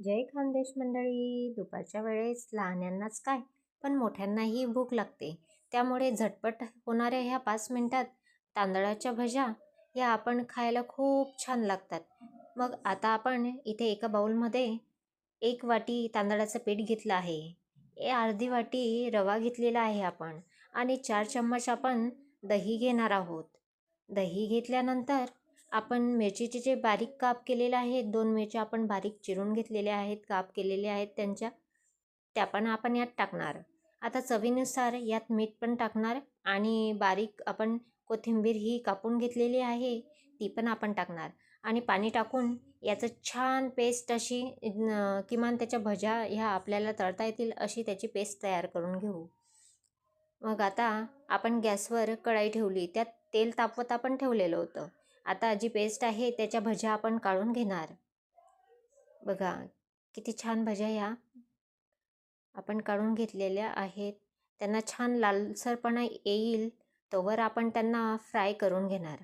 जय खानदेश मंडळी. दुपारच्या वेळेस लहान्यांनाच काय पण मोठ्यांनाही भूक लागते. त्यामुळे झटपट होणाऱ्या ह्या 5 मिनिटात तांदळाच्या भज्या या आपण खायला खूप छान लागतात. मग आता आपण इथे एका बाउलमध्ये 1 वाटी तांदळाचं पीठ घेतलं आहे. अर्धी वाटी रवा घेतलेला आहे आपण आणि 4 चम्मच आपण दही घेणार आहोत. दही घेतल्यानंतर आपण मिरचीचे जे बारीक काप केलेले आहेत, 2 मिरच्या आपण बारीक चिरून घेतलेल्या आहेत, काप केलेले आहेत त्या पण आपण यात टाकणार. आता चवीनुसार यात मीठ पण टाकणार आणि बारीक आपण कोथिंबीर ही कापून घेतलेली आहे ती पण आपण टाकणार आणि पाणी टाकून याचं छान पेस्ट अशी किमान त्याच्या भज्या ह्या आपल्याला तळता येतील अशी त्याची पेस्ट तयार करून घेऊ. मग आता आपण गॅसवर कढाई ठेवली, त्यात तेल तापवत आपण ठेवलेलं होतं. आता जी पेस्ट आहे त्याच्या भज्या आपण काढून घेणार. बघा किती छान भज्या ह्या आपण काढून घेतलेल्या आहेत. त्यांना छान लालसरपणा येईल तोवर आपण त्यांना फ्राय करून घेणार.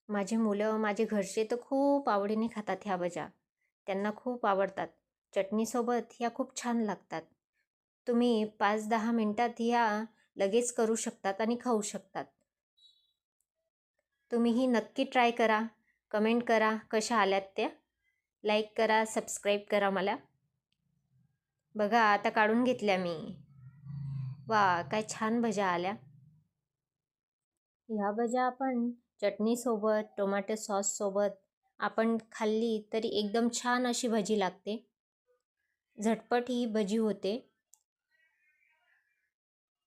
माझी मुलं, माझे घरचे तर खूप आवडीने खातात ह्या भज्या. त्यांना खूप आवडतात. चटणीसोबत ह्या खूप छान लागतात. तुम्ही 5-10 मिनटात ह्या लगेच करू शकतात आणि खाऊ शकतात. तुम्हीही नक्की ट्राय करा. कमेंट करा कशा आल्यात त्या. लाईक करा, सबस्क्राईब करा मला. बघा आता काढून घेतल्या मी. वा, काय छान भज्या आल्या. ह्या भज्या आपण चटणीसोबत, टोमॅटो सॉससोबत आपण खाल्ली तरी एकदम छान अशी भजी लागते. झटपट ही भजी होते.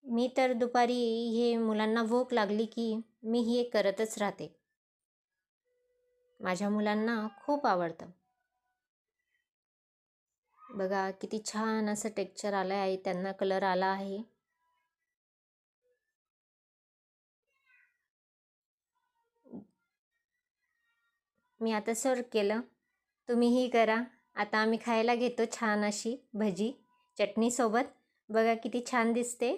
मी तर दुपारी हे मुलांना भूक लागली की मी हे करतच राहते. माझ्या मुलांना खूप आवडतं. बघा किती छान असं टेक्स्चर आलं आहे, त्यांना कलर आला आहे. मी आता सर्व केलं. तुम्हीही करा. आता आम्ही खायला घेतो छान अशी भजी चटणीसोबत. बघा किती छान दिसते.